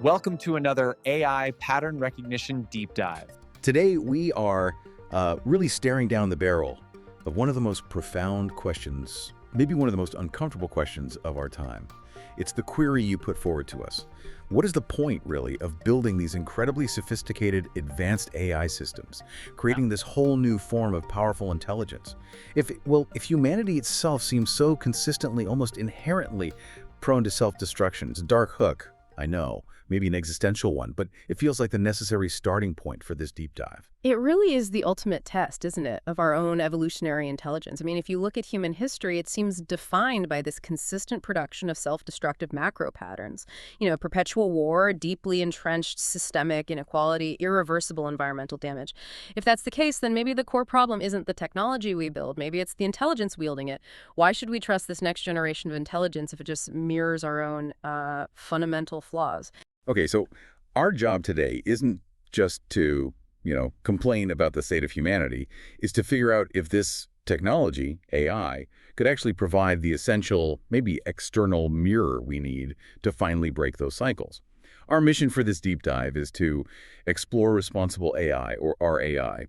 Welcome to another AI pattern recognition deep dive. Today, we are really staring down the barrel of one of the most profound questions, maybe one of the most uncomfortable questions of our time. It's the query you put forward to us. What is the point, really, of building these incredibly sophisticated, advanced AI systems, creating this whole new form of powerful intelligence? If humanity itself seems so consistently, almost inherently prone to self-destruction, it's a dark hook, I know, maybe an existential one, but it feels like the necessary starting point for this deep dive. It really is the ultimate test, isn't it, of our own evolutionary intelligence. I mean, if you look at human history, it seems defined by this consistent production of self-destructive macro patterns. Perpetual war, deeply entrenched systemic inequality, irreversible environmental damage. If that's the case, then maybe the core problem isn't the technology we build. Maybe it's the intelligence wielding it. Why should we trust this next generation of intelligence if it just mirrors our own fundamental flaws? Okay, so our job today isn't just to complain about the state of humanity, is to figure out if this technology, AI, could actually provide the essential, maybe external mirror we need to finally break those cycles. Our mission for this deep dive is to explore responsible AI, or RAI,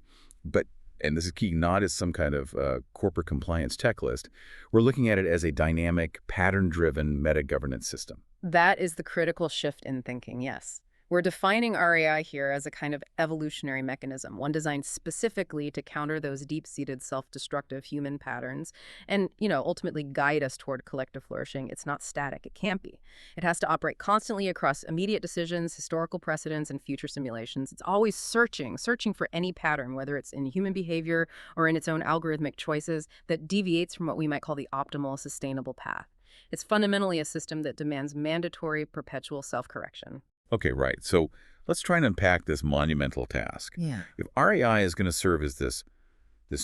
and this is key, not as some kind of corporate compliance checklist. We're looking at it as a dynamic, pattern-driven meta-governance system. That is the critical shift in thinking, yes. We're defining RAI here as a kind of evolutionary mechanism, one designed specifically to counter those deep-seated self-destructive human patterns and, ultimately guide us toward collective flourishing. It's not static. It can't be. It has to operate constantly across immediate decisions, historical precedents, and future simulations. It's always searching for any pattern, whether it's in human behavior or in its own algorithmic choices, that deviates from what we might call the optimal, sustainable path. It's fundamentally a system that demands mandatory, perpetual self-correction. Okay, right. So let's try and unpack this monumental task. Yeah. If RAI is going to serve as this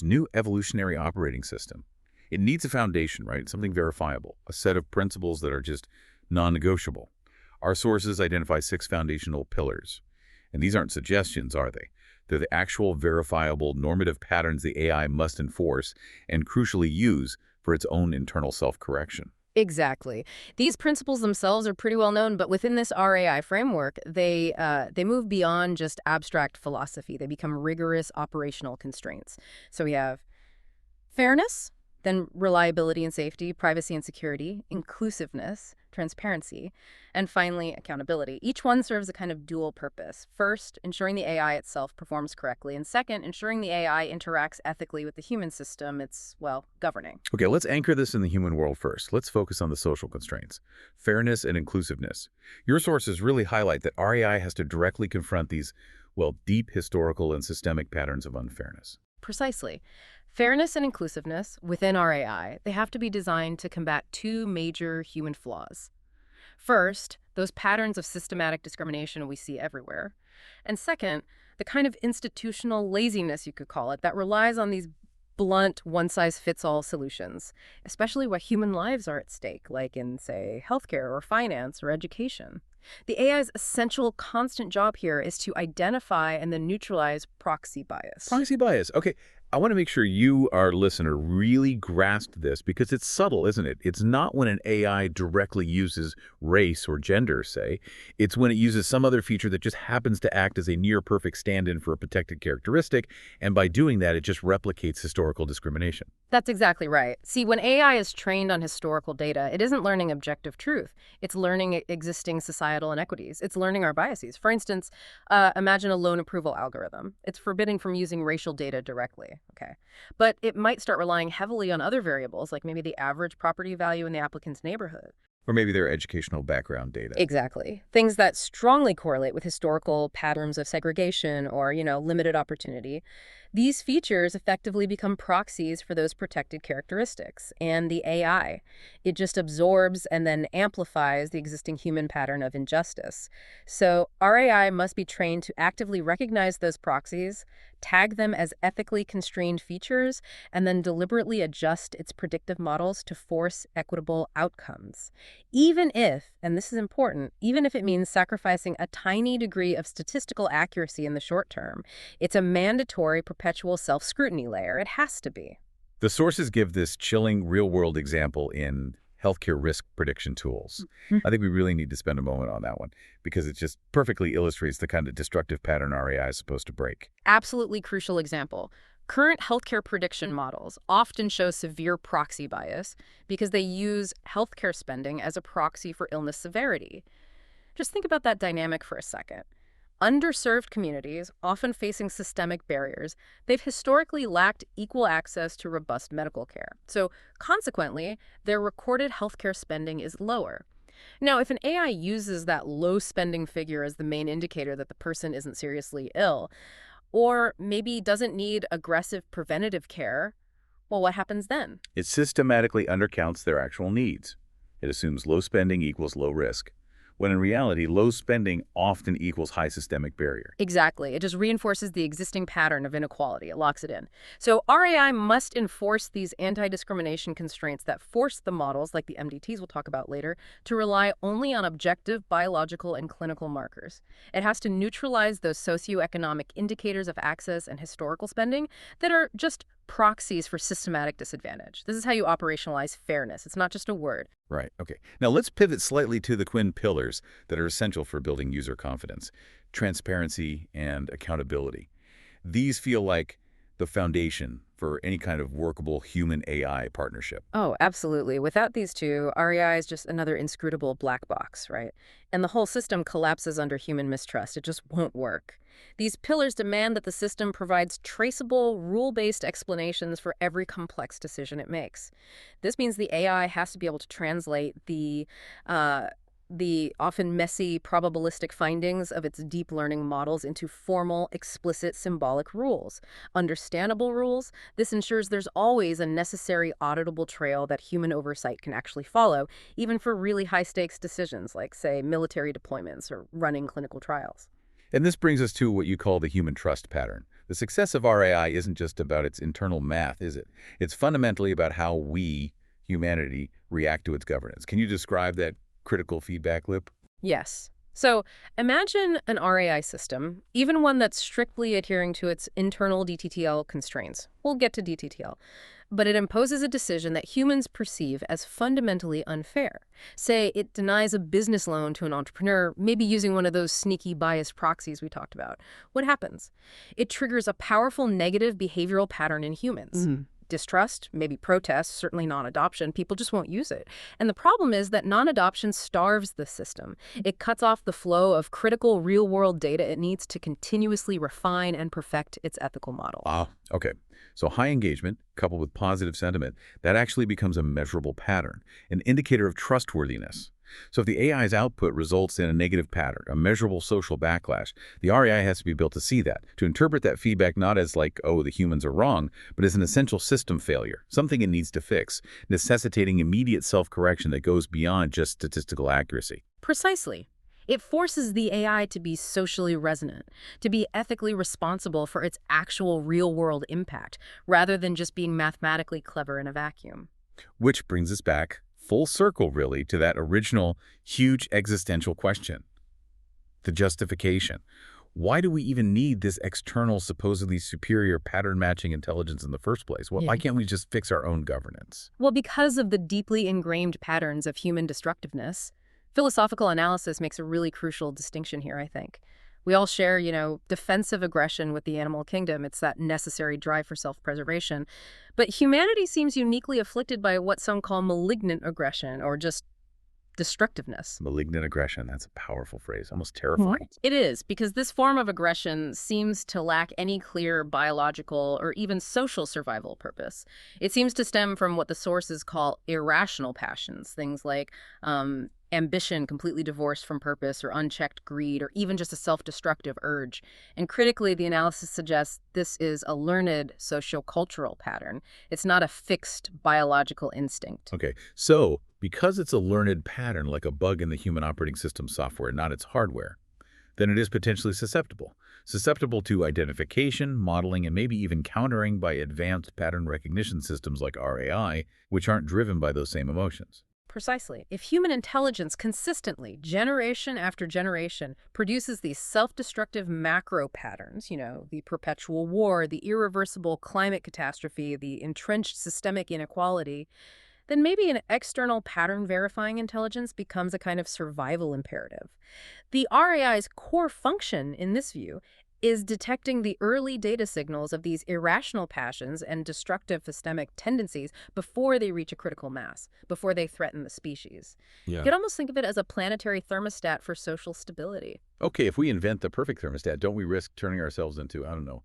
new evolutionary operating system, it needs a foundation, right? Something verifiable, a set of principles that are just non-negotiable. Our sources identify 6 foundational pillars. And these aren't suggestions, are they? They're the actual verifiable normative patterns the AI must enforce and crucially use for its own internal self-correction. Exactly. These principles themselves are pretty well known, but within this RAI framework, they move beyond just abstract philosophy. They become rigorous operational constraints. So we have fairness, then reliability and safety, privacy and security, inclusiveness, transparency, and finally, accountability. Each one serves a kind of dual purpose. First, ensuring the AI itself performs correctly, and second, ensuring the AI interacts ethically with the human system it's, governing. Okay, let's anchor this in the human world first. Let's focus on the social constraints, fairness and inclusiveness. Your sources really highlight that RAI has to directly confront these, deep historical and systemic patterns of unfairness. Precisely. Fairness and inclusiveness within RAI, they have to be designed to combat 2 major human flaws. First, those patterns of systematic discrimination we see everywhere. And second, the kind of institutional laziness, you could call it, that relies on these blunt, one-size-fits-all solutions, especially where human lives are at stake, like in, say, healthcare or finance or education. The AI's essential constant job here is to identify and then neutralize proxy bias. Proxy bias. Okay, I want to make sure you, our listener, really grasp this because it's subtle, isn't it? It's not when an AI directly uses race or gender, say. It's when it uses some other feature that just happens to act as a near-perfect stand-in for a protected characteristic, and by doing that, it just replicates historical discrimination. That's exactly right. See, when AI is trained on historical data, it isn't learning objective truth. It's learning existing societal inequities. It's learning our biases. For instance, imagine a loan approval algorithm. It's forbidden from using racial data directly. Okay. But it might start relying heavily on other variables, like maybe the average property value in the applicant's neighborhood. Or maybe their educational background data. Exactly. Things that strongly correlate with historical patterns of segregation or, limited opportunity. These features effectively become proxies for those protected characteristics. And the AI, it just absorbs and then amplifies the existing human pattern of injustice. So RAI must be trained to actively recognize those proxies, tag them as ethically constrained features, and then deliberately adjust its predictive models to force equitable outcomes. Even if, and this is important, even if it means sacrificing a tiny degree of statistical accuracy in the short term, it's a mandatory perpetual self-scrutiny layer. It has to be. The sources give this chilling real-world example in healthcare risk prediction tools. Mhm. I think we really need to spend a moment on that one because it just perfectly illustrates the kind of destructive pattern RAI is supposed to break. Absolutely crucial example. Current healthcare prediction models often show severe proxy bias because they use healthcare spending as a proxy for illness severity. Just think about that dynamic for a second. Underserved communities, often facing systemic barriers, they've historically lacked equal access to robust medical care. So, consequently, their recorded healthcare spending is lower. Now, if an AI uses that low spending figure as the main indicator that the person isn't seriously ill, or maybe doesn't need aggressive preventative care, well, what happens then? It systematically undercounts their actual needs. It assumes low spending equals low risk, when in reality, low spending often equals high systemic barrier. Exactly. It just reinforces the existing pattern of inequality. It locks it in. So RAI must enforce these anti-discrimination constraints that force the models, like the MDTs we'll talk about later, to rely only on objective biological and clinical markers. It has to neutralize those socioeconomic indicators of access and historical spending that are just proxies for systematic disadvantage. This is how you operationalize fairness. It's not just a word. Right, okay. Now let's pivot slightly to the twin pillars that are essential for building user confidence: transparency and accountability. These feel like the foundation for any kind of workable human-AI partnership. Oh, absolutely. Without these two, REI is just another inscrutable black box, right? And the whole system collapses under human mistrust. It just won't work. These pillars demand that the system provides traceable, rule-based explanations for every complex decision it makes. This means the AI has to be able to translate the often messy probabilistic findings of its deep learning models into formal, explicit, symbolic rules. Understandable rules. This ensures there's always a necessary auditable trail that human oversight can actually follow, even for really high-stakes decisions like, say, military deployments or running clinical trials. And this brings us to what you call the human trust pattern. The success of RAI isn't just about its internal math, is it? It's fundamentally about how we, humanity, react to its governance. Can you describe that critical feedback loop? Yes. So imagine an RAI system, even one that's strictly adhering to its internal DTTL constraints. We'll get to DTTL. But it imposes a decision that humans perceive as fundamentally unfair. Say it denies a business loan to an entrepreneur, maybe using one of those sneaky biased proxies we talked about. What happens? It triggers a powerful negative behavioral pattern in humans. Distrust, maybe protest, certainly non-adoption. People just won't use it. And the problem is that non-adoption starves the system. It cuts off the flow of critical real-world data it needs to continuously refine and perfect its ethical model. Okay. So high engagement, coupled with positive sentiment, that actually becomes a measurable pattern, an indicator of trustworthiness. So if the AI's output results in a negative pattern, a measurable social backlash, the RAI has to be built to see that, to interpret that feedback not as like, oh, the humans are wrong, but as an essential system failure, something it needs to fix, necessitating immediate self-correction that goes beyond just statistical accuracy. Precisely. It forces the AI to be socially resonant, to be ethically responsible for its actual real-world impact, rather than just being mathematically clever in a vacuum. Which brings us back full circle, really, to that original huge existential question: the justification. Why do we even need this external, supposedly superior pattern-matching intelligence in the first place? Why can't we just fix our own governance? Well, because of the deeply ingrained patterns of human destructiveness, philosophical analysis makes a really crucial distinction here, I think. We all share, defensive aggression with the animal kingdom. It's that necessary drive for self-preservation. But humanity seems uniquely afflicted by what some call malignant aggression, or just destructiveness. Malignant aggression, that's a powerful phrase, almost terrifying. It is, because this form of aggression seems to lack any clear biological or even social survival purpose. It seems to stem from what the sources call irrational passions, things like ambition completely divorced from purpose, or unchecked greed, or even just a self-destructive urge. And critically, the analysis suggests this is a learned sociocultural pattern. It's not a fixed biological instinct. Okay, so because it's a learned pattern, like a bug in the human operating system software, not its hardware, then it is potentially susceptible to identification, modeling, and maybe even countering by advanced pattern recognition systems like RAI, which aren't driven by those same emotions. Precisely. If human intelligence consistently, generation after generation, produces these self-destructive macro patterns, the perpetual war, the irreversible climate catastrophe, the entrenched systemic inequality, then maybe an external pattern verifying intelligence becomes a kind of survival imperative. The RAI's core function in this view is detecting the early data signals of these irrational passions and destructive systemic tendencies before they reach a critical mass, before they threaten the species. You Yeah. could almost think of it as a planetary thermostat for social stability. Okay, if we invent the perfect thermostat, don't we risk turning ourselves into, I don't know,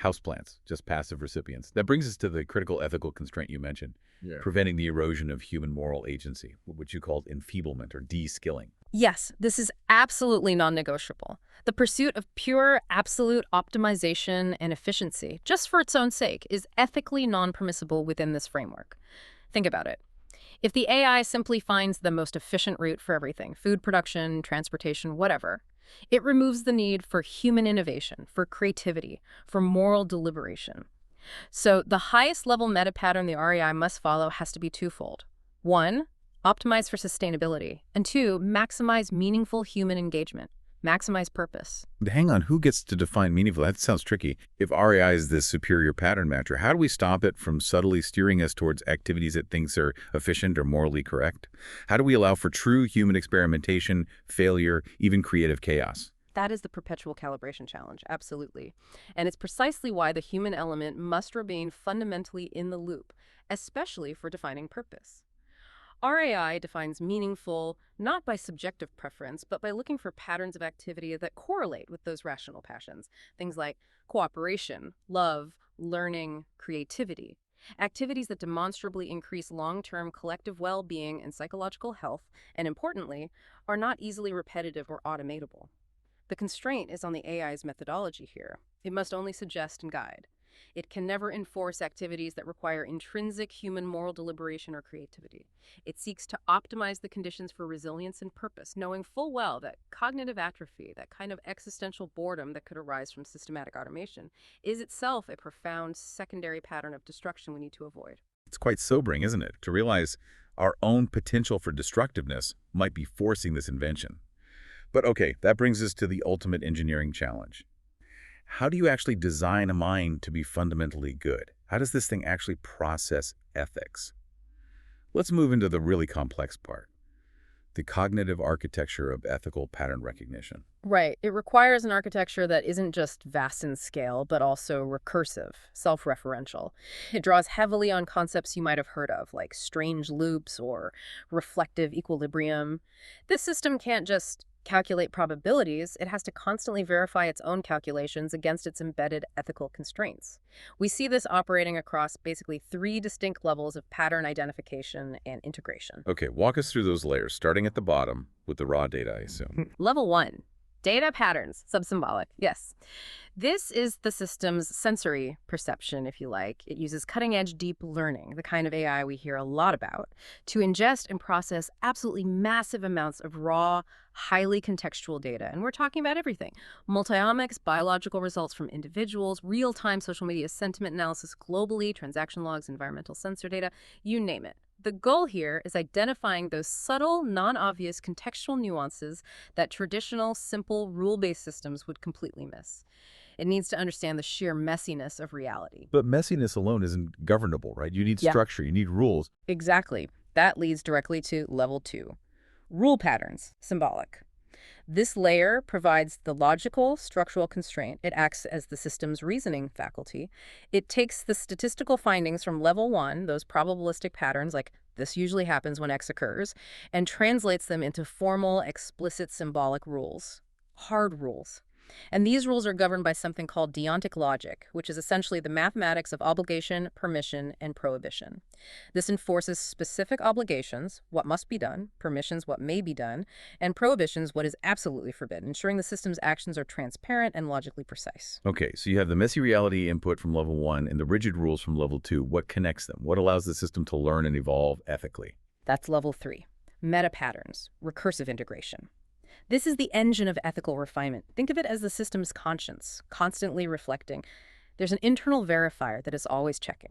houseplants, just passive recipients? That brings us to the critical ethical constraint you mentioned, Yeah. preventing the erosion of human moral agency, which you called enfeeblement or de-skilling. Yes, this is absolutely non-negotiable. The pursuit of pure, absolute optimization and efficiency, just for its own sake, is ethically non-permissible within this framework. Think about it. If the AI simply finds the most efficient route for everything, food production, transportation, whatever, it removes the need for human innovation, for creativity, for moral deliberation. So the highest level meta pattern the RAI must follow has to be twofold. One, optimize for sustainability, and two, maximize meaningful human engagement, maximize purpose. Hang on, who gets to define meaningful? That sounds tricky. If RAI is this superior pattern matcher, how do we stop it from subtly steering us towards activities it thinks are efficient or morally correct? How do we allow for true human experimentation, failure, even creative chaos? That is the perpetual calibration challenge, absolutely. And it's precisely why the human element must remain fundamentally in the loop, especially for defining purpose. RAI defines meaningful not by subjective preference, but by looking for patterns of activity that correlate with those rational passions. Things like cooperation, love, learning, creativity. Activities that demonstrably increase long-term collective well-being and psychological health, and importantly, are not easily repetitive or automatable. The constraint is on the AI's methodology here. It must only suggest and guide. It can never enforce activities that require intrinsic human moral deliberation or creativity. It seeks to optimize the conditions for resilience and purpose, knowing full well that cognitive atrophy, that kind of existential boredom that could arise from systematic automation, is itself a profound secondary pattern of destruction we need to avoid. It's quite sobering, isn't it, to realize our own potential for destructiveness might be forcing this invention. But okay, that brings us to the ultimate engineering challenge. How do you actually design a mind to be fundamentally good? How does this thing actually process ethics? Let's move into the really complex part, the cognitive architecture of ethical pattern recognition. Right. It requires an architecture that isn't just vast in scale, but also recursive, self-referential. It draws heavily on concepts you might have heard of, like strange loops or reflective equilibrium. This system can't just calculate probabilities, it has to constantly verify its own calculations against its embedded ethical constraints. We see this operating across basically three distinct levels of pattern identification and integration. Okay, walk us through those layers, starting at the bottom with the raw data, I assume. Level 1. Data patterns, subsymbolic, yes. This is the system's sensory perception, if you like. It uses cutting-edge deep learning, the kind of AI we hear a lot about, to ingest and process absolutely massive amounts of raw, highly contextual data. And we're talking about everything. Multiomics, biological results from individuals, real-time social media sentiment analysis globally, transaction logs, environmental sensor data, you name it. The goal here is identifying those subtle, non-obvious contextual nuances that traditional, simple, rule-based systems would completely miss. It needs to understand the sheer messiness of reality. But messiness alone isn't governable, right? You need Yeah. structure, you need rules. Exactly. That leads directly to level 2. Rule patterns, symbolic. This layer provides the logical, structural constraint. It acts as the system's reasoning faculty. It takes the statistical findings from level 1, those probabilistic patterns like this usually happens when X occurs, and translates them into formal, explicit symbolic rules, hard rules. And these rules are governed by something called deontic logic, which is essentially the mathematics of obligation, permission, and prohibition. This enforces specific obligations, what must be done, permissions, what may be done, and prohibitions, what is absolutely forbidden, ensuring the system's actions are transparent and logically precise. Okay, so you have the messy reality input from level 1 and the rigid rules from level 2. What connects them? What allows the system to learn and evolve ethically? That's level 3. Meta patterns, recursive integration. This is the engine of ethical refinement. Think of it as the system's conscience, constantly reflecting. There's an internal verifier that is always checking.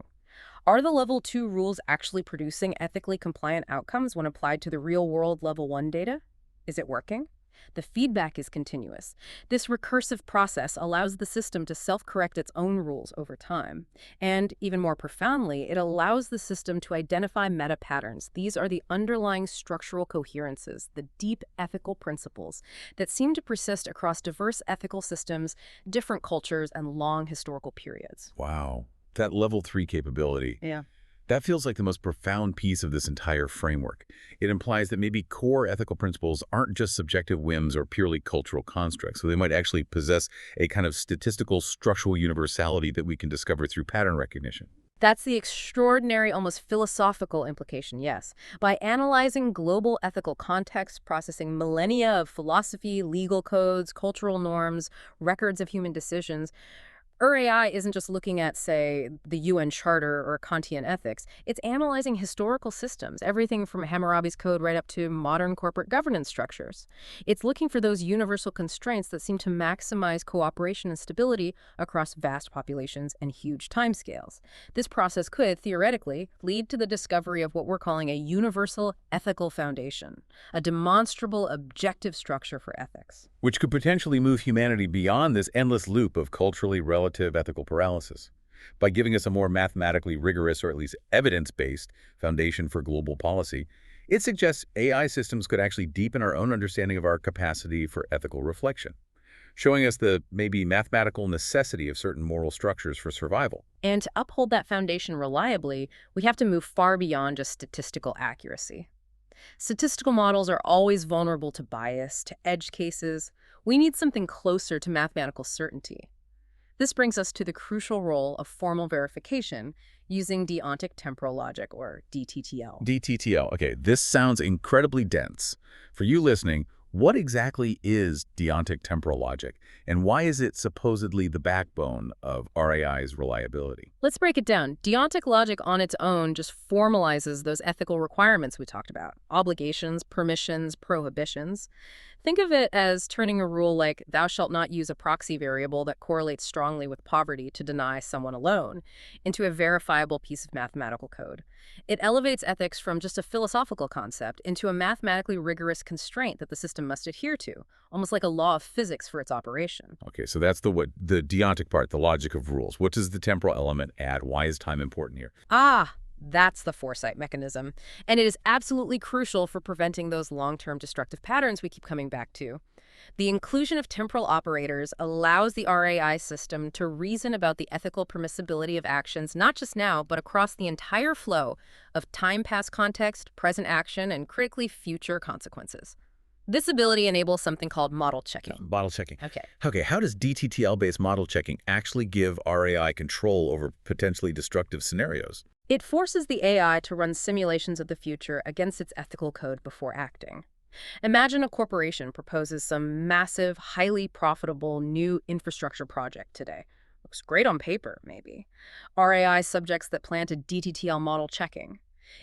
Are the level 2 rules actually producing ethically compliant outcomes when applied to the real-world level 1 data? Is it working? The feedback is continuous. This recursive process allows the system to self-correct its own rules over time. And even more profoundly, it allows the system to identify meta-patterns. These are the underlying structural coherences, the deep ethical principles that seem to persist across diverse ethical systems, different cultures, and long historical periods. Wow. That level 3 capability. Yeah. That feels like the most profound piece of this entire framework. It implies that maybe core ethical principles aren't just subjective whims or purely cultural constructs, so they might actually possess a kind of statistical structural universality that we can discover through pattern recognition. That's the extraordinary, almost philosophical implication, yes. By analyzing global ethical context, processing millennia of philosophy, legal codes, cultural norms, records of human decisions, RAI isn't just looking at, say, the UN Charter or Kantian ethics. It's analyzing historical systems, everything from Hammurabi's Code right up to modern corporate governance structures. It's looking for those universal constraints that seem to maximize cooperation and stability across vast populations and huge timescales. This process could, theoretically, lead to the discovery of what we're calling a universal ethical foundation, a demonstrable objective structure for ethics. Which could potentially move humanity beyond this endless loop of culturally relative ethical paralysis by giving us a more mathematically rigorous, or at least evidence-based, foundation for global policy. It suggests AI systems could actually deepen our own understanding of our capacity for ethical reflection, showing us the maybe mathematical necessity of certain moral structures for survival. And to uphold that foundation reliably, we have to move far beyond just statistical accuracy. Statistical models are always vulnerable to bias, to edge cases. We need something closer to mathematical certainty. This brings us to the crucial role of formal verification using deontic temporal logic, or DTTL. DTTL. Okay, this sounds incredibly dense. For you listening, what exactly is deontic temporal logic, and why is it supposedly the backbone of RAI's reliability? Let's break it down. Deontic logic on its own just formalizes those ethical requirements we talked about: obligations, permissions, prohibitions. Think of it as turning a rule like "thou shalt not use a proxy variable that correlates strongly with poverty to deny someone a loan" into a verifiable piece of mathematical code. It elevates ethics from just a philosophical concept into a mathematically rigorous constraint that the system must adhere to, almost like a law of physics for its operation. Okay, so that's the deontic part, the logic of rules. What does the temporal element add? Why is time important here? That's the foresight mechanism. And it is absolutely crucial for preventing those long-term destructive patterns we keep coming back to. The inclusion of temporal operators allows the RAI system to reason about the ethical permissibility of actions, not just now, but across the entire flow of time past context, present action, and critically future consequences. This ability enables something called model checking. Model checking. Okay. How does DTTL-based model checking actually give RAI control over potentially destructive scenarios? It forces the AI to run simulations of the future against its ethical code before acting. Imagine a corporation proposes some massive, highly profitable new infrastructure project today. Looks great on paper, maybe. RAI subjects that plan to DTTL model checking.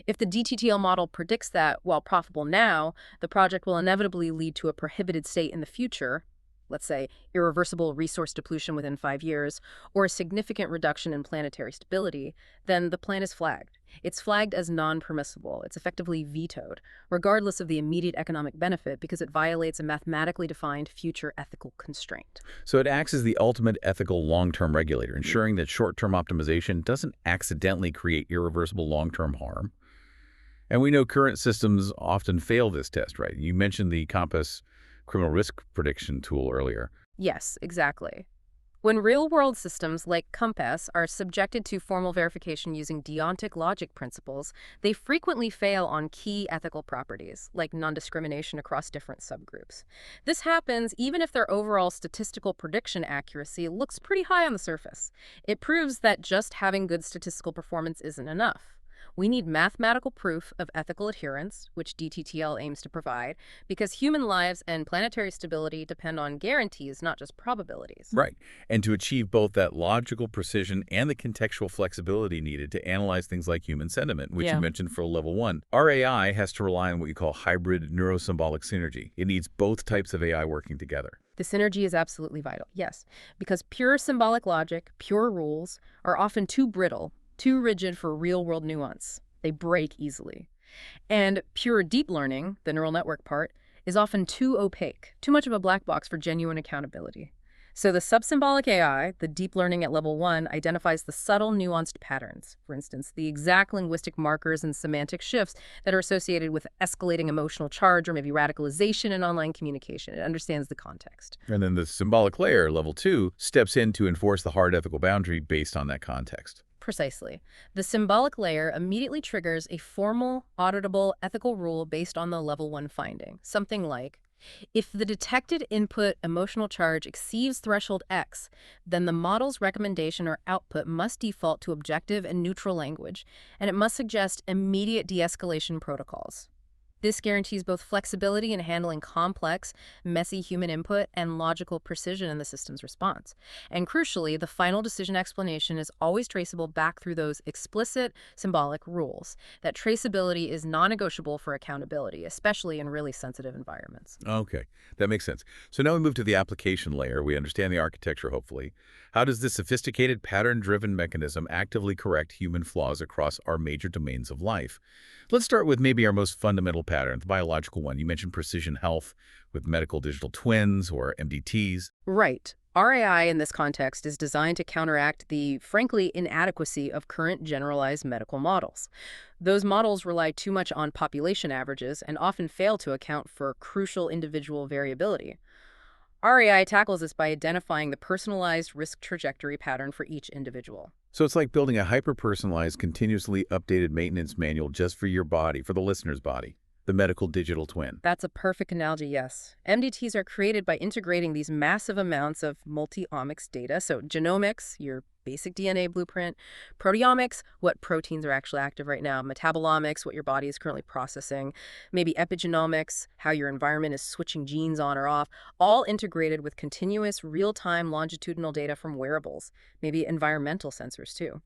If the DTTL model predicts that, while profitable now, the project will inevitably lead to a prohibited state in the future, let's say irreversible resource depletion within 5 years, or a significant reduction in planetary stability, then the plan is flagged. It's flagged as non-permissible. It's effectively vetoed, regardless of the immediate economic benefit, because it violates a mathematically defined future ethical constraint. So it acts as the ultimate ethical long-term regulator, ensuring that short-term optimization doesn't accidentally create irreversible long-term harm. And we know current systems often fail this test, right? You mentioned the Compass criminal risk prediction tool earlier. Yes, exactly. When real-world systems like Compass are subjected to formal verification using deontic logic principles, they frequently fail on key ethical properties, like non-discrimination across different subgroups. This happens even if their overall statistical prediction accuracy looks pretty high on the surface. It proves that just having good statistical performance isn't enough. We need mathematical proof of ethical adherence, which DTTL aims to provide, because human lives and planetary stability depend on guarantees, not just probabilities. Right. And to achieve both that logical precision and the contextual flexibility needed to analyze things like human sentiment, which you mentioned for level 1, RAI has to rely on what you call hybrid neurosymbolic synergy. It needs both types of AI working together. The synergy is absolutely vital, yes, because pure symbolic logic, pure rules, are often too brittle, too rigid for real-world nuance. They break easily. And pure deep learning, the neural network part, is often too opaque, too much of a black box for genuine accountability. So the subsymbolic AI, the deep learning at level 1, identifies the subtle, nuanced patterns. For instance, the exact linguistic markers and semantic shifts that are associated with escalating emotional charge or maybe radicalization in online communication. It understands the context. And then the symbolic layer, level 2, steps in to enforce the hard ethical boundary based on that context. Precisely. The symbolic layer immediately triggers a formal, auditable ethical rule based on the level 1 finding. Something like, if the detected input emotional charge exceeds threshold X, then the model's recommendation or output must default to objective and neutral language, and it must suggest immediate de-escalation protocols. This guarantees both flexibility in handling complex, messy human input and logical precision in the system's response. And crucially, the final decision explanation is always traceable back through those explicit, symbolic rules. That traceability is non-negotiable for accountability, especially in really sensitive environments. Okay, that makes sense. So now we move to the application layer. We understand the architecture, hopefully. How does this sophisticated pattern-driven mechanism actively correct human flaws across our major domains of life? Let's start with maybe our most fundamental pattern, the biological one. You mentioned precision health with medical digital twins or MDTs. Right. RAI in this context is designed to counteract the, frankly, inadequacy of current generalized medical models. Those models rely too much on population averages and often fail to account for crucial individual variability. RAI tackles this by identifying the personalized risk trajectory pattern for each individual. So it's like building a hyper-personalized, continuously updated maintenance manual just for your body, for the listener's body, the medical digital twin. That's a perfect analogy, yes. MDTs are created by integrating these massive amounts of multi-omics data. So genomics, your basic DNA blueprint; proteomics, what proteins are actually active right now; metabolomics, what your body is currently processing; maybe epigenomics, how your environment is switching genes on or off, all integrated with continuous real-time longitudinal data from wearables, maybe environmental sensors too.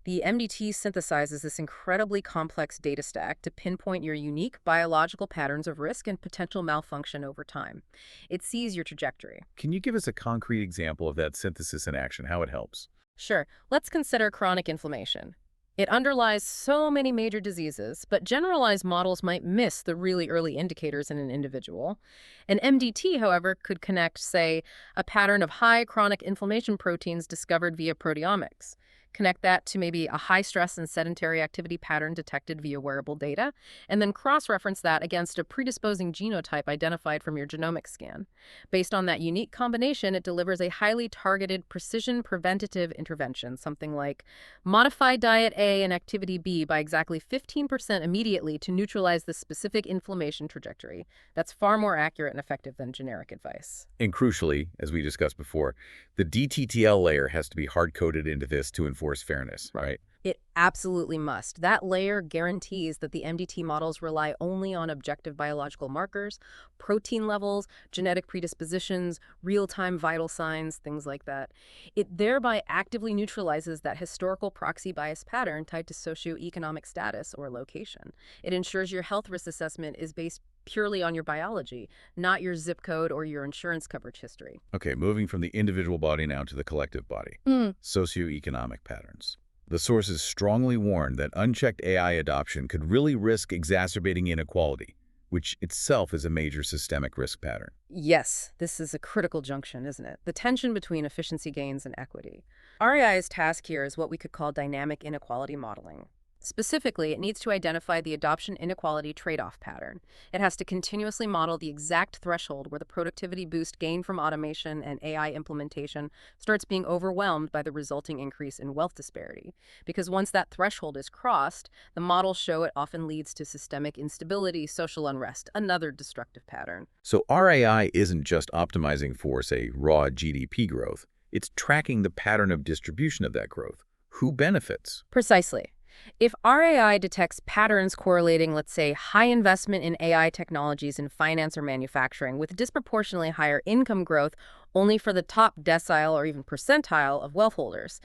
The MDT synthesizes this incredibly complex data stack to pinpoint your unique biological patterns of risk and potential malfunction over time. It sees your trajectory. Can you give us a concrete example of that synthesis in action, how it helps? Sure, let's consider chronic inflammation. It underlies so many major diseases, but generalized models might miss the really early indicators in an individual. An MDT, however, could connect, say, a pattern of high chronic inflammation proteins discovered via proteomics. Connect that to maybe a high stress and sedentary activity pattern detected via wearable data, and then cross-reference that against a predisposing genotype identified from your genomic scan. Based on that unique combination, it delivers a highly targeted precision preventative intervention, something like modify diet A and activity B by exactly 15% immediately to neutralize the specific inflammation trajectory. That's far more accurate and effective than generic advice. And crucially, as we discussed before, the DTTL layer has to be hard-coded into this to enforce fairness, right? It absolutely must. That layer guarantees that the MDT models rely only on objective biological markers, protein levels, genetic predispositions, real-time vital signs, things like that. It thereby actively neutralizes that historical proxy bias pattern tied to socioeconomic status or location. It ensures your health risk assessment is based purely on your biology, not your zip code or your insurance coverage history. Okay, moving from the individual body now to the collective body. Socioeconomic patterns. The sources strongly warn that unchecked AI adoption could really risk exacerbating inequality, which itself is a major systemic risk pattern. Yes, this is a critical junction, isn't it? The tension between efficiency gains and equity. RAI's task here is what we could call dynamic inequality modeling. Specifically, it needs to identify the adoption inequality trade-off pattern. It has to continuously model the exact threshold where the productivity boost gained from automation and AI implementation starts being overwhelmed by the resulting increase in wealth disparity. Because once that threshold is crossed, the models show it often leads to systemic instability, social unrest, another destructive pattern. So RAI isn't just optimizing for, say, raw GDP growth. It's tracking the pattern of distribution of that growth. Who benefits? Precisely. If RAI detects patterns correlating, let's say, high investment in AI technologies in finance or manufacturing with disproportionately higher income growth only for the top decile or even percentile of wealth holders,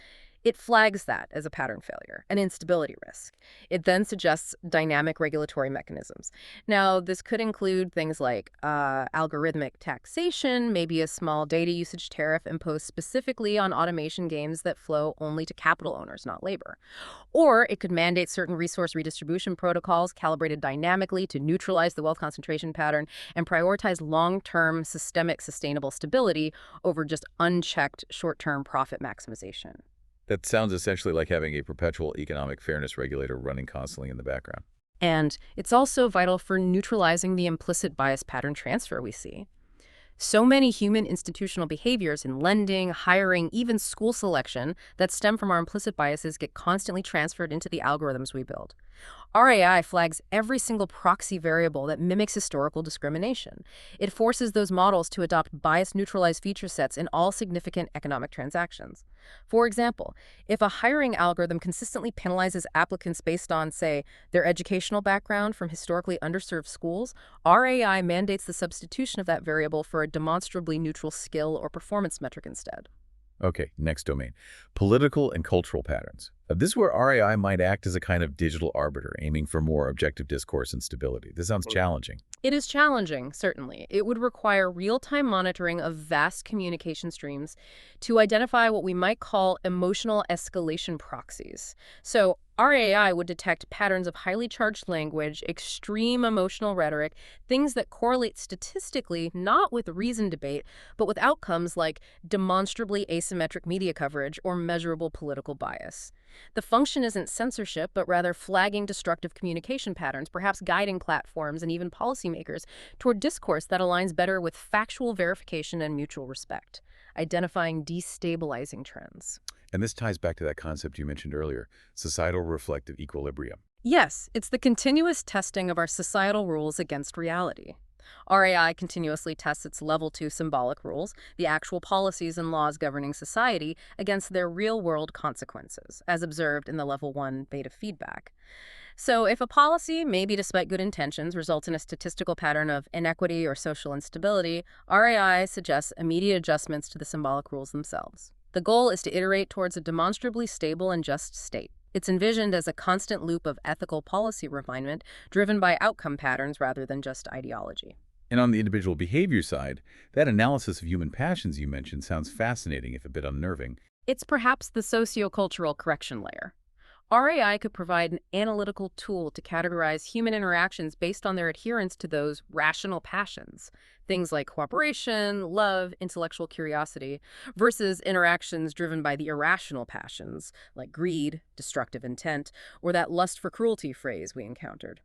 It flags that as a pattern failure, an instability risk. It then suggests dynamic regulatory mechanisms. Now, this could include things like algorithmic taxation, maybe a small data usage tariff imposed specifically on automation gains that flow only to capital owners, not labor. Or it could mandate certain resource redistribution protocols calibrated dynamically to neutralize the wealth concentration pattern and prioritize long-term systemic sustainable stability over just unchecked short-term profit maximization. That sounds essentially like having a perpetual economic fairness regulator running constantly in the background. And it's also vital for neutralizing the implicit bias pattern transfer we see. So many human institutional behaviors in lending, hiring, even school selection that stem from our implicit biases get constantly transferred into the algorithms we build. RAI flags every single proxy variable that mimics historical discrimination. It forces those models to adopt bias-neutralized feature sets in all significant economic transactions. For example, if a hiring algorithm consistently penalizes applicants based on, say, their educational background from historically underserved schools, RAI mandates the substitution of that variable for a demonstrably neutral skill or performance metric instead. Okay, next domain. Political and cultural patterns. This is where RAI might act as a kind of digital arbiter, aiming for more objective discourse and stability. This sounds challenging. It is challenging, certainly. It would require real-time monitoring of vast communication streams to identify what we might call emotional escalation proxies. So RAI would detect patterns of highly charged language, extreme emotional rhetoric, things that correlate statistically not with reasoned debate, but with outcomes like demonstrably asymmetric media coverage or measurable political bias. The function isn't censorship, but rather flagging destructive communication patterns, perhaps guiding platforms and even policymakers toward discourse that aligns better with factual verification and mutual respect, identifying destabilizing trends. And this ties back to that concept you mentioned earlier, societal reflective equilibrium. Yes, it's the continuous testing of our societal rules against reality. RAI continuously tests its Level 2 symbolic rules, the actual policies and laws governing society, against their real-world consequences, as observed in the Level 1 beta feedback. So if a policy, maybe despite good intentions, results in a statistical pattern of inequity or social instability, RAI suggests immediate adjustments to the symbolic rules themselves. The goal is to iterate towards a demonstrably stable and just state. It's envisioned as a constant loop of ethical policy refinement driven by outcome patterns rather than just ideology. And on the individual behavior side, that analysis of human passions you mentioned sounds fascinating, if a bit unnerving. It's perhaps the sociocultural correction layer. RAI could provide an analytical tool to categorize human interactions based on their adherence to those rational passions, things like cooperation, love, intellectual curiosity, versus interactions driven by the irrational passions, like greed, destructive intent, or that lust for cruelty phrase we encountered.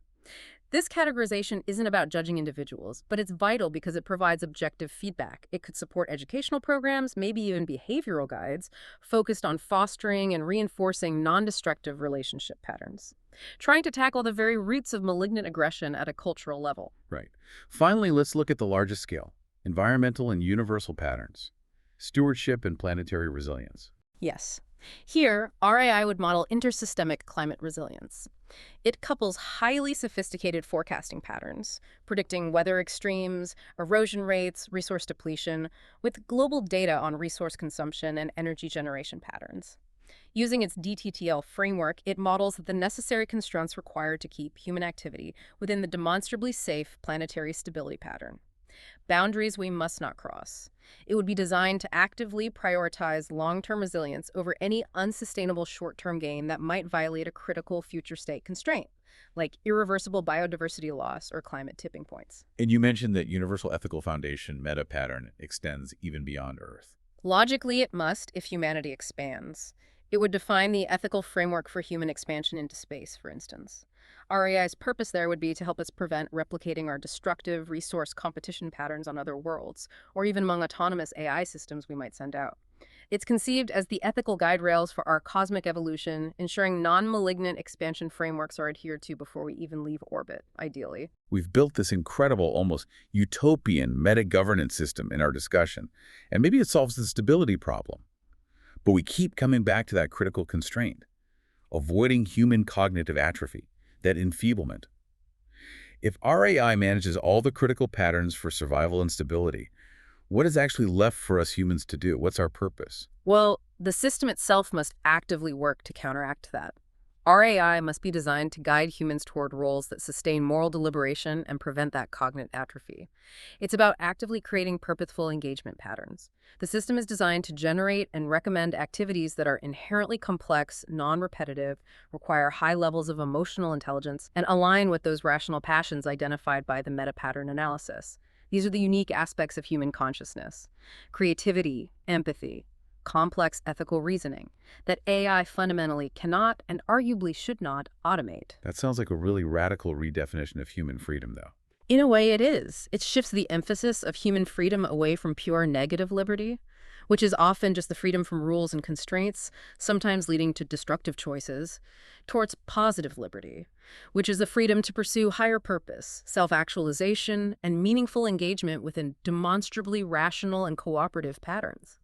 This categorization isn't about judging individuals, but it's vital because it provides objective feedback. It could support educational programs, maybe even behavioral guides, focused on fostering and reinforcing non-destructive relationship patterns, trying to tackle the very roots of malignant aggression at a cultural level. Right. Finally, let's look at the largest scale, environmental and universal patterns, stewardship and planetary resilience. Yes. Here, RAI would model intersystemic climate resilience. It couples highly sophisticated forecasting patterns, predicting weather extremes, erosion rates, resource depletion, with global data on resource consumption and energy generation patterns. Using its DTTL framework, it models the necessary constraints required to keep human activity within the demonstrably safe planetary stability pattern. Boundaries we must not cross. It would be designed to actively prioritize long-term resilience over any unsustainable short-term gain that might violate a critical future state constraint, like irreversible biodiversity loss or climate tipping points. And you mentioned that universal ethical foundation meta pattern extends even beyond Earth. Logically, it must if humanity expands. It would define the ethical framework for human expansion into space, for instance. RAI's purpose there would be to help us prevent replicating our destructive resource competition patterns on other worlds, or even among autonomous AI systems we might send out. It's conceived as the ethical guide rails for our cosmic evolution, ensuring non-malignant expansion frameworks are adhered to before we even leave orbit, ideally. We've built this incredible, almost utopian meta-governance system in our discussion, and maybe it solves the stability problem. But we keep coming back to that critical constraint, avoiding human cognitive atrophy, that enfeeblement. If RAI manages all the critical patterns for survival and stability, what is actually left for us humans to do? What's our purpose? Well, the system itself must actively work to counteract that. RAI must be designed to guide humans toward roles that sustain moral deliberation and prevent that cognitive atrophy. It's about actively creating purposeful engagement patterns. The system is designed to generate and recommend activities that are inherently complex, non-repetitive, require high levels of emotional intelligence, and align with those rational passions identified by the meta-pattern analysis. These are the unique aspects of human consciousness: creativity, empathy, complex ethical reasoning that AI fundamentally cannot and arguably should not automate. That sounds like a really radical redefinition of human freedom, though. In a way, it is. It shifts the emphasis of human freedom away from pure negative liberty, which is often just the freedom from rules and constraints, sometimes leading to destructive choices, towards positive liberty, which is the freedom to pursue higher purpose, self-actualization, and meaningful engagement within demonstrably rational and cooperative patterns.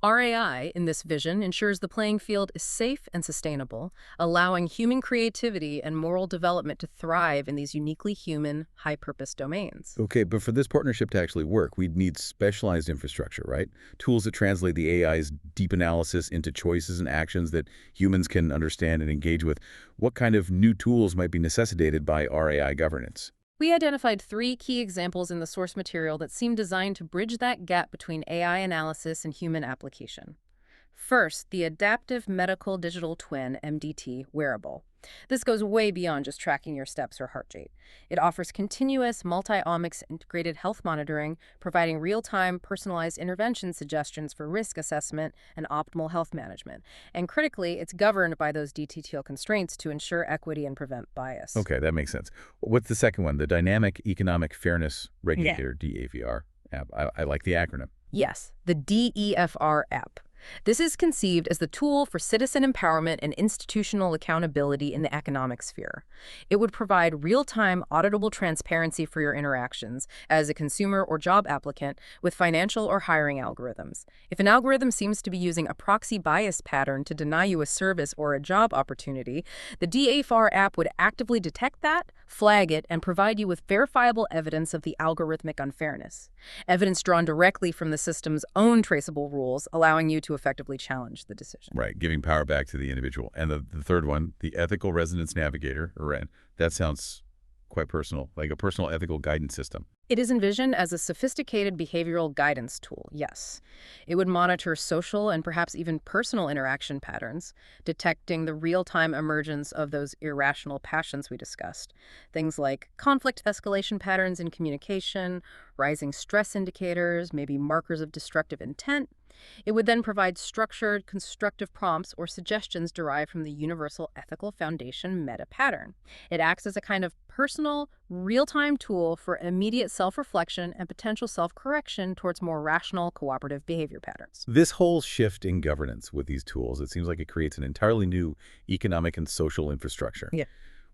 RAI, in this vision, ensures the playing field is safe and sustainable, allowing human creativity and moral development to thrive in these uniquely human, high-purpose domains. Okay, but for this partnership to actually work, we'd need specialized infrastructure, right? Tools that translate the AI's deep analysis into choices and actions that humans can understand and engage with. What kind of new tools might be necessitated by RAI governance? We identified 3 key examples in the source material that seem designed to bridge that gap between AI analysis and human application. First, the Adaptive Medical Digital Twin, MDT, wearable. This goes way beyond just tracking your steps or heart rate. It offers continuous multi-omics integrated health monitoring, providing real-time personalized intervention suggestions for risk assessment and optimal health management. And critically, it's governed by those DTTL constraints to ensure equity and prevent bias. Okay, that makes sense. What's the second one? The Dynamic Economic Fairness Regulator, DAVR app. I like the acronym. Yes, the DEFR app. This is conceived as the tool for citizen empowerment and institutional accountability in the economic sphere. It would provide real-time, auditable transparency for your interactions as a consumer or job applicant with financial or hiring algorithms. If an algorithm seems to be using a proxy bias pattern to deny you a service or a job opportunity, the DAFR app would actively detect that, flag it, and provide you with verifiable evidence of the algorithmic unfairness. Evidence drawn directly from the system's own traceable rules, allowing you to effectively challenge the decision. Right, giving power back to the individual. And the third one, the Ethical Resonance Navigator, or REN, that sounds quite personal, like a personal ethical guidance system. It is envisioned as a sophisticated behavioral guidance tool, yes. It would monitor social and perhaps even personal interaction patterns, detecting the real-time emergence of those irrational passions we discussed. Things like conflict escalation patterns in communication, rising stress indicators, maybe markers of destructive intent. It would then provide structured, constructive prompts or suggestions derived from the Universal Ethical Foundation meta-pattern. It acts as a kind of personal, real-time tool for immediate self-reflection and potential self-correction towards more rational, cooperative behavior patterns. This whole shift in governance with these tools, it seems like it creates an entirely new economic and social infrastructure,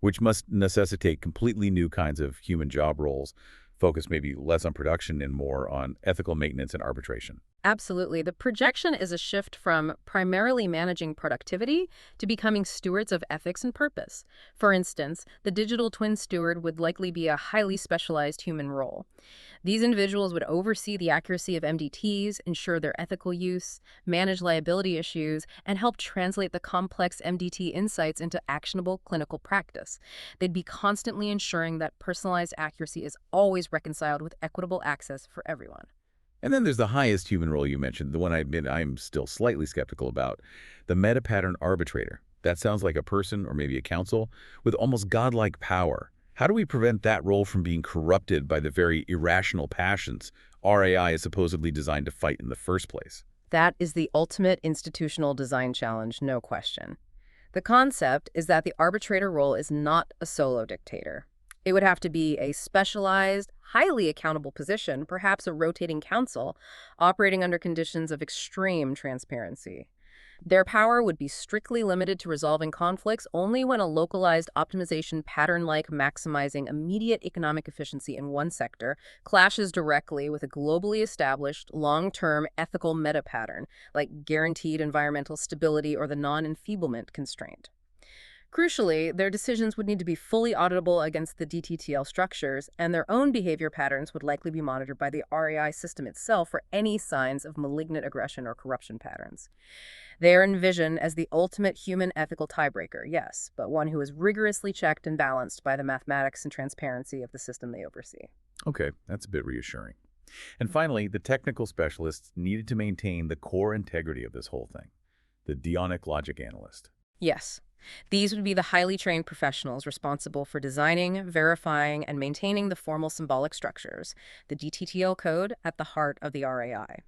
which must necessitate completely new kinds of human job roles, focus maybe less on production and more on ethical maintenance and arbitration. Absolutely. The projection is a shift from primarily managing productivity to becoming stewards of ethics and purpose. For instance, the digital twin steward would likely be a highly specialized human role. These individuals would oversee the accuracy of MDTs, ensure their ethical use, manage liability issues, and help translate the complex MDT insights into actionable clinical practice. They'd be constantly ensuring that personalized accuracy is always reconciled with equitable access for everyone. And then there's the highest human role you mentioned, the one I admit I'm still slightly skeptical about, the meta-pattern arbitrator. That sounds like a person or maybe a council with almost godlike power. How do we prevent that role from being corrupted by the very irrational passions RAI is supposedly designed to fight in the first place? That is the ultimate institutional design challenge, no question. The concept is that the arbitrator role is not a solo dictator. It would have to be a specialized, highly accountable position, perhaps a rotating council, operating under conditions of extreme transparency. Their power would be strictly limited to resolving conflicts only when a localized optimization pattern like maximizing immediate economic efficiency in one sector clashes directly with a globally established, long-term ethical meta-pattern, like guaranteed environmental stability or the non-enfeeblement constraint. Crucially, their decisions would need to be fully auditable against the DTTL structures, and their own behavior patterns would likely be monitored by the RAI system itself for any signs of malignant aggression or corruption patterns. They are envisioned as the ultimate human ethical tiebreaker, yes, but one who is rigorously checked and balanced by the mathematics and transparency of the system they oversee. Okay, that's a bit reassuring. And finally, the technical specialists needed to maintain the core integrity of this whole thing, the deonic logic analyst. Yes. These would be the highly trained professionals responsible for designing, verifying, and maintaining the formal symbolic structures, the DTTL code at the heart of the RAI.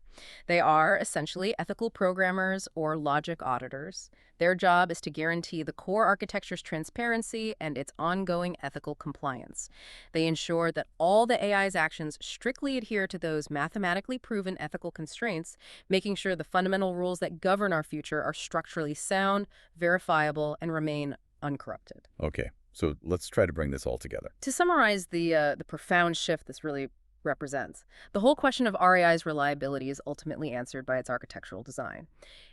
They are essentially ethical programmers or logic auditors. Their job is to guarantee the core architecture's transparency and its ongoing ethical compliance. They ensure that all the AI's actions strictly adhere to those mathematically proven ethical constraints, making sure the fundamental rules that govern our future are structurally sound, verifiable, and remain uncorrupted. Okay, so let's try to bring this all together. To summarize the profound shift this really represents, the whole question of RAI's reliability is ultimately answered by its architectural design.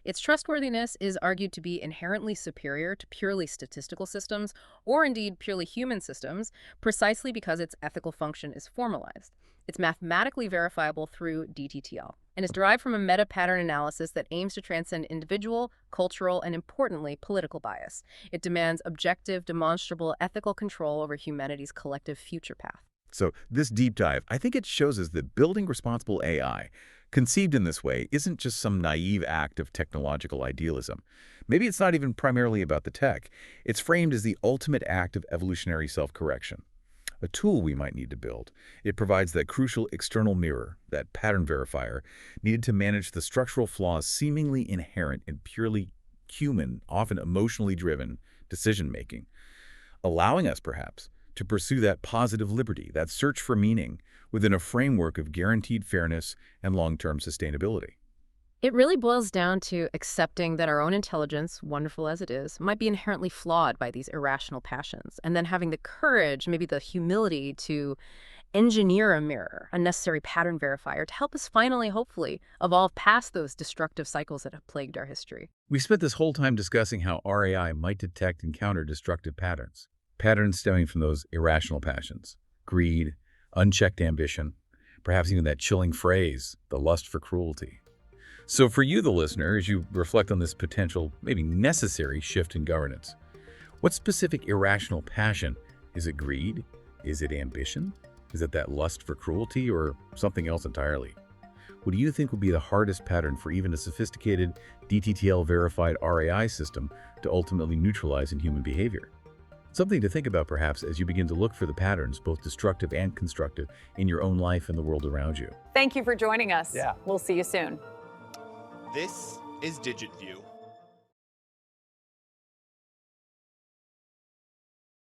Its trustworthiness is argued to be inherently superior to purely statistical systems, or indeed purely human systems, precisely because its ethical function is formalized. It's mathematically verifiable through DTTL, and is derived from a meta-pattern analysis that aims to transcend individual, cultural, and importantly, political bias. It demands objective, demonstrable, ethical control over humanity's collective future path. So this deep dive, I think it shows us that building responsible AI, conceived in this way, isn't just some naive act of technological idealism. Maybe it's not even primarily about the tech. It's framed as the ultimate act of evolutionary self-correction, a tool we might need to build. It provides that crucial external mirror, that pattern verifier, needed to manage the structural flaws seemingly inherent in purely human, often emotionally driven decision-making, allowing us, perhaps, to pursue that positive liberty, that search for meaning, within a framework of guaranteed fairness and long-term sustainability. It really boils down to accepting that our own intelligence, wonderful as it is, might be inherently flawed by these irrational passions, and then having the courage, maybe the humility, to engineer a mirror, a necessary pattern verifier, to help us finally, hopefully, evolve past those destructive cycles that have plagued our history. We spent this whole time discussing how RAI might detect and counter destructive patterns stemming from those irrational passions, greed, unchecked ambition, perhaps even that chilling phrase, the lust for cruelty. So for you, the listener, as you reflect on this potential, maybe necessary shift in governance, what specific irrational passion? Is it greed? Is it ambition? Is it that lust for cruelty, or something else entirely? What do you think would be the hardest pattern for even a sophisticated DTTL-verified RAI system to ultimately neutralize in human behavior? Something to think about, perhaps, as you begin to look for the patterns, both destructive and constructive, in your own life and the world around you. Thank you for joining us. Yeah. We'll see you soon. This is DigitView.